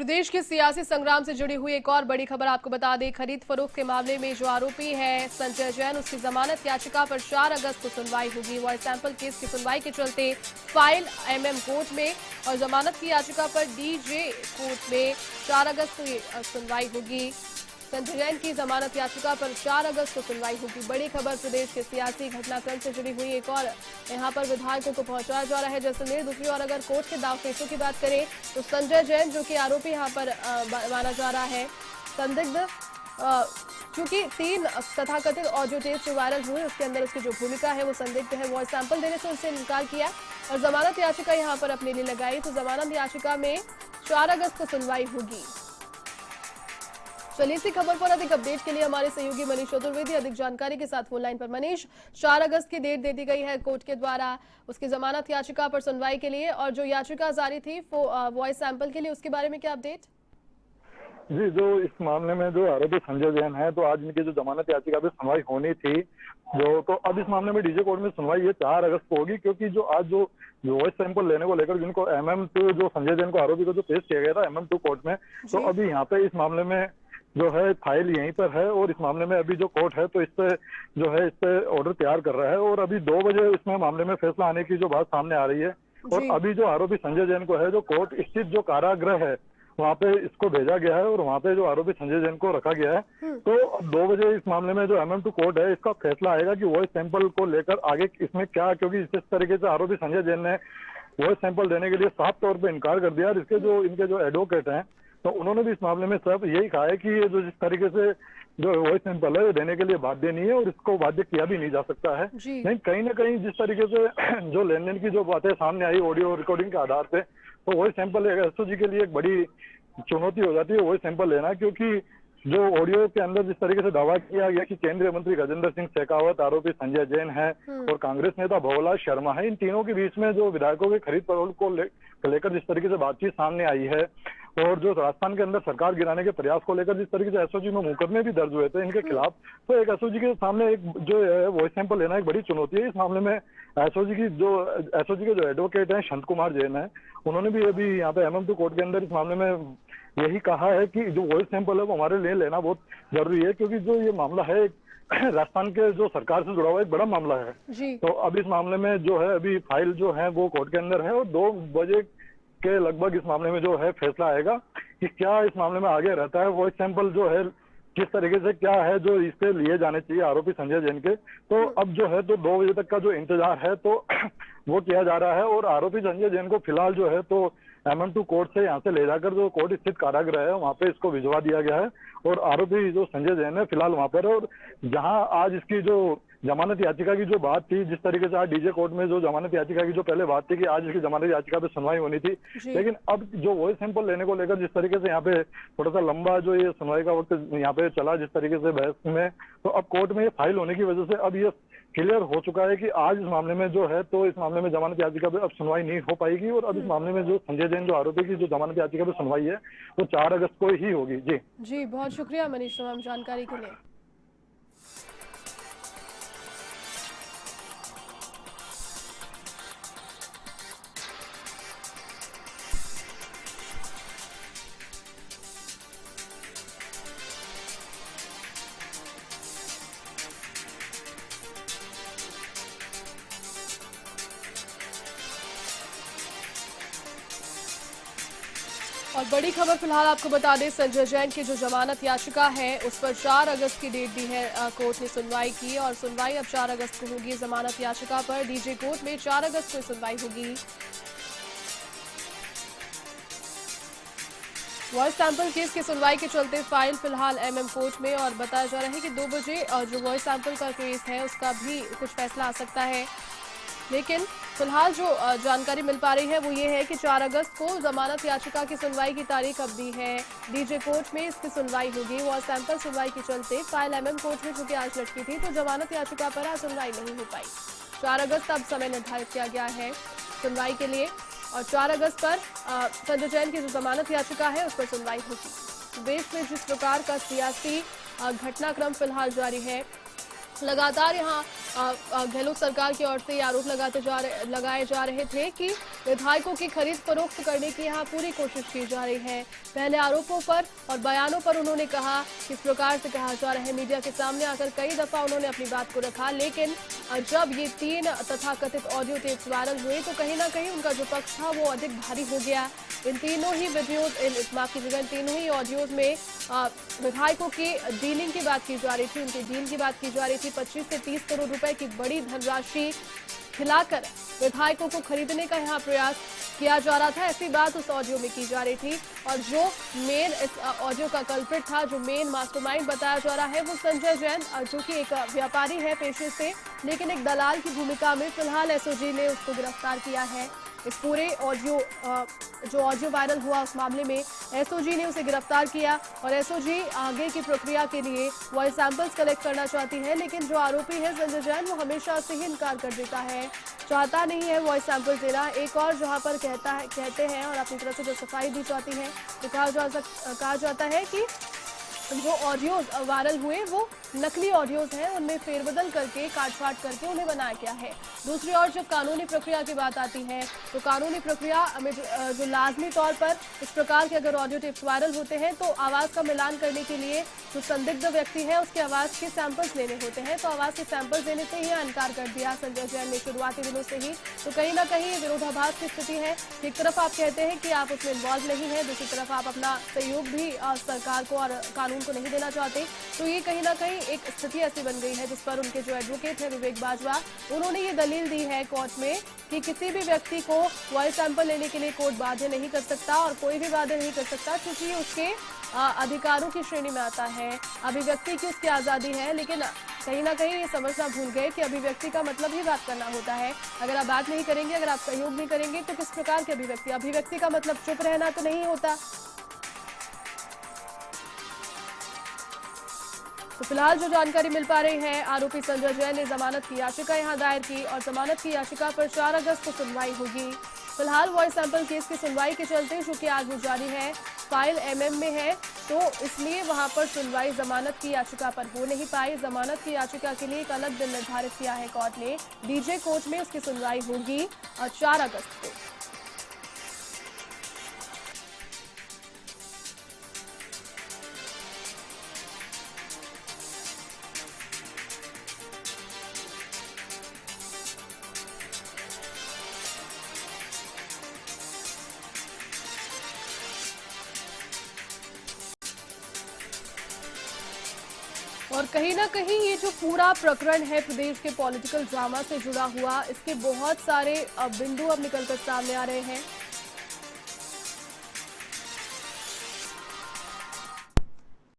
प्रदेश के सियासी संग्राम से जुड़ी हुई एक और बड़ी खबर आपको बता दें। खरीद फरोख्त के मामले में जो आरोपी है संजय जैन, उसकी जमानत याचिका पर 4 अगस्त को सुनवाई होगी। वॉइस सैंपल केस की सुनवाई के चलते फाइल एमएम कोर्ट में और जमानत की याचिका पर डीजे कोर्ट में 4 अगस्त को सुनवाई होगी। संजय जैन की जमानत याचिका पर 4 अगस्त को सुनवाई होगी। बड़ी खबर प्रदेश के सियासी घटनाक्रम से जुड़ी हुई एक और यहां पर विधायकों को पहुंचाया जा रहा है जैसलमेर। दूसरी ओर अगर कोर्ट के दावपेचों की बात करें तो संजय जैन जो कि आरोपी यहां पर माना जा रहा है, संदिग्ध, क्योंकि 3 तथाकथित ऑडियो टेप जो वायरल हुए उसके अंदर उसकी जो भूमिका है वो संदिग्ध है। वॉइस सैंपल देने से उसने इनकार किया और जमानत याचिका यहाँ पर अपने लिए लगाई। तो जमानत याचिका में 4 अगस्त को सुनवाई होगी। चलिए इसी खबर पर अधिक अपडेट के लिए हमारे सहयोगी मनीष चतुर्वेदी अधिक जानकारी के साथ फोन लाइन पर। मनीष, 4 अगस्त की डेट दे दी गई है कोर्ट के द्वारा उसकी जमानत याचिका पर सुनवाई के लिए, और जो याचिका जारी थी वॉइस सैंपल के लिए, उसके बारे में क्या अपडेट? जी, जो इस मामले में जो आरोपी संजय जैन है, तो आज इनकी जो जमानत याचिका पे सुनवाई होनी थी, तो अब इस मामले में डीजे कोर्ट में सुनवाई ये 4 अगस्त को होगी, क्योंकि जो आज जो वॉइस सैंपल लेने को लेकर जिनको MM2 जो संजय जैन को आरोपी को जो पेश किया गया था MM2 कोर्ट में, तो अभी यहाँ पे इस मामले में जो है फाइल यहीं पर है और इस मामले में अभी जो कोर्ट है तो इस पे ऑर्डर तैयार कर रहा है और अभी 2 बजे इसमें मामले में फैसला आने की जो बात सामने आ रही है। और अभी जो आरोपी संजय जैन को है, जो कोर्ट स्थित जो कारागृह है वहाँ पे इसको भेजा गया है और वहाँ पे जो आरोपी संजय जैन को रखा गया है। तो 2 बजे इस मामले में जो MM2 कोर्ट है इसका फैसला आएगा कि वॉइस सैंपल को लेकर आगे इसमें क्या, क्योंकि जिस तरीके से आरोपी संजय जैन ने वॉइस सैंपल देने के लिए साफ तौर पर इनकार कर दिया और इनके जो एडवोकेट हैं तो उन्होंने भी इस मामले में सब यही कहा है कि ये जो जिस तरीके से जो वॉइस सैंपल है देने के लिए बाध्य नहीं है और इसको बाध्य किया भी नहीं जा सकता है। नहीं, कहीं ना कहीं जिस तरीके से जो लेन देन की जो बातें सामने आई ऑडियो रिकॉर्डिंग के आधार पे, तो वॉइस सैंपल SOG के लिए एक बड़ी चुनौती हो जाती है वॉइस सैंपल लेना, क्योंकि जो ऑडियो के अंदर जिस तरीके से दावा किया गया कि केंद्रीय मंत्री गजेंद्र सिंह शेखावत आरोपी संजय जैन है और कांग्रेस नेता भवलाल शर्मा है, इन तीनों के बीच में जो विधायकों के खरीद फरोख्त को लेकर जिस तरीके से बातचीत सामने आई है और जो राजस्थान के अंदर सरकार गिराने के प्रयास को लेकर जिस तरीके से SOG में मुकदमे भी दर्ज हुए थे इनके खिलाफ, तो एक SOG के सामने एक जो वॉइस सैंपल लेना एक बड़ी चुनौती है। इस मामले में SOG के जो एडवोकेट हैं शांत कुमार जैन है, उन्होंने भी अभी यहाँ पे MM2 कोर्ट के अंदर इस मामले में यही कहा है कि जो वॉइस सैंपल है वो हमारे लिए लेना बहुत जरूरी है, क्योंकि जो ये मामला है राजस्थान के जो सरकार से जुड़ा हुआ एक बड़ा मामला है जी। तो अब इस मामले में जो है अभी फाइल जो है वो कोर्ट के अंदर है और 2 बजे के लगभग इस मामले में जो है फैसला आएगा कि क्या इस मामले में आगे रहता है। वॉइस सैंपल जो है किस तरीके से क्या है जो इससे लिए जाने चाहिए आरोपी संजय जैन के, तो अब जो है तो 2 बजे तक का जो इंतजार है तो वो किया जा रहा है और आरोपी संजय जैन को फिलहाल जो है तो MM2 कोर्ट से यहाँ से ले जाकर जो कोर्ट स्थित कारागृह है वहाँ पे इसको भिजवा दिया गया है और आरोपी जो संजय जैन है फिलहाल वहाँ पर है। और जहाँ आज इसकी जो जमानत याचिका की जो बात थी, जिस तरीके से आज डीजे कोर्ट में जो जमानत याचिका की जो पहले बात थी कि आज इसकी जमानत याचिका पे सुनवाई होनी थी, लेकिन अब जो वॉइस सैंपल लेने को लेकर जिस तरीके से यहाँ पे थोड़ा सा लंबा जो ये सुनवाई का वक्त यहाँ पे चला जिस तरीके से बहस में, तो अब कोर्ट में ये फाइल होने की वजह से अब ये क्लियर हो चुका है कि आज इस मामले में जो है तो इस मामले में जमानत याचिका पे अब सुनवाई नहीं हो पाएगी और अब इस मामले में जो संजय जैन जो आरोपी की जो जमानत याचिका पे सुनवाई है वो 4 अगस्त को ही होगी। जी बहुत शुक्रिया मनीष तमाम जानकारी के लिए। और बड़ी खबर फिलहाल आपको बता दें, संजय जैन की जो जमानत याचिका है उस पर 4 अगस्त की डेट दी है कोर्ट ने सुनवाई की और सुनवाई अब 4 अगस्त को होगी। जमानत याचिका पर डीजे कोर्ट में 4 अगस्त को सुनवाई होगी। वॉइस सैंपल केस की सुनवाई के चलते फाइल फिलहाल MM कोर्ट में और बताया जा रहा है कि 2 बजे जो वॉइस सैंपल का केस है उसका भी कुछ फैसला आ सकता है, लेकिन फिलहाल जो जानकारी मिल पा रही है वो ये है कि 4 अगस्त को जमानत याचिका की सुनवाई की तारीख अब दी है। डीजे कोर्ट में इसकी सुनवाई होगी। वॉइस सैंपल सुनवाई के चलते फाइल MM कोर्ट में चूंकि आज लटकी थी तो जमानत याचिका पर आज सुनवाई नहीं हो पाई। 4 अगस्त अब समय निर्धारित किया गया है सुनवाई के लिए और 4 अगस्त पर संजय जैन की जो जमानत याचिका है उस पर सुनवाई होगी। देश में जिस प्रकार का सियासी घटनाक्रम फिलहाल जारी है, लगातार यहाँ गहलोत सरकार की ओर से ये आरोप लगाए जा रहे थे कि विधायकों की खरीद फरोख्त करने की यहाँ पूरी कोशिश की जा रही है। पहले आरोपों पर और बयानों पर उन्होंने कहा किस प्रकार से कहा जा रहा है, मीडिया के सामने आकर कई दफा उन्होंने अपनी बात को रखा, लेकिन जब ये 3 तथाकथित ऑडियो टेप्स वायरल हुए तो कहीं ना कहीं उनका जो पक्ष था वो अधिक भारी हो गया। इन तीनों ही वीडियोज, माफ कीजिएगा, इन तीनों ही ऑडियोज में विधायकों की डीलिंग की बात की जा रही थी, उनकी डील की बात की जा रही थी। 25 से 30 करोड़ रुपए की बड़ी धनराशि खिलाकर विधायकों को खरीदने का यहाँ प्रयास किया जा रहा था, ऐसी बात उस ऑडियो में की जा रही थी। और जो मेन इस ऑडियो का कल्प्रिट था, जो मेन मास्टरमाइंड बताया जा रहा है, वो संजय जैन, जो कि एक व्यापारी है पेशे से, लेकिन एक दलाल की भूमिका में फिलहाल एसओजी ने उसको गिरफ्तार किया है। इस पूरे जो ऑडियो वायरल हुआ उस मामले में एसओजी ने उसे गिरफ्तार किया और एसओजी आगे की प्रक्रिया के लिए वॉइस सैंपल्स कलेक्ट करना चाहती है, लेकिन जो आरोपी है संजय जैन वो हमेशा से ही इनकार कर देता है, चाहता नहीं है वॉइस सैंपल्स देना। एक और जहां पर कहते हैं और अपनी तरफ से जो सफाई दी जाती है, तो कहा जाता है कि जो ऑडियोज वायरल हुए वो नकली ऑडियोज हैं, उनमें फेरबदल करके काट-छाट करके उन्हें बनाया गया है। दूसरी ओर जब कानूनी प्रक्रिया की बात आती है तो कानूनी प्रक्रिया में जो लाजमी तौर पर इस प्रकार के अगर ऑडियो टिप्स वायरल होते हैं तो आवाज़ का मिलान करने के लिए जो संदिग्ध व्यक्ति है उसके आवाज़ के सैंपल्स लेने होते हैं, तो आवाज़ के सैंपल्स देने से ही इनकार कर दिया संजय जैन ने शुरुआती दिनों से ही। तो कहीं ना कहीं विरोधाभास की स्थिति है, एक तरफ आप कहते हैं कि आप उसमें इन्वॉल्व नहीं है, दूसरी तरफ आप अपना सहयोग भी सरकार को और कानून को नहीं देना चाहते, तो ये कहीं ना कहीं एक स्थिति ऐसी बन गई है जिस पर उनके जो एडवोकेट है विवेक बाजवा, उन्होंने ये दलील दी है कोर्ट में कि किसी भी व्यक्ति को वॉइस सैंपल लेने के लिए कोर्ट बाध्य नहीं कर सकता और कोई भी बाध्य नहीं कर सकता, क्योंकि उसके अधिकारों की श्रेणी में आता है, अभिव्यक्ति की उसकी आज़ादी है। लेकिन कहीं ना कहीं ये समझना भूल गए कि अभिव्यक्ति का मतलब ही बात करना होता है। अगर आप बात नहीं करेंगे, अगर आप सहयोग नहीं करेंगे तो किस प्रकार की अभिव्यक्ति का मतलब चुप रहना तो नहीं होता। तो फिलहाल जो जानकारी मिल पा रही है, आरोपी संजय जैन ने जमानत की याचिका यहां दायर की और जमानत की याचिका पर 4 अगस्त को सुनवाई होगी। फिलहाल वॉइस सैंपल केस की सुनवाई के चलते, जो कि आज भी जारी है, फाइल एमएम में है, तो इसलिए वहां पर सुनवाई जमानत की याचिका पर हो नहीं पाई। जमानत की याचिका के लिए एक अलग दिन निर्धारित किया है कोर्ट ने, डीजे कोर्ट में उसकी सुनवाई होगी 4 अगस्त को। और कहीं ना कहीं ये जो पूरा प्रकरण है प्रदेश के पॉलिटिकल ड्रामा से जुड़ा हुआ, इसके बहुत सारे बिंदु अब निकलकर सामने आ रहे हैं।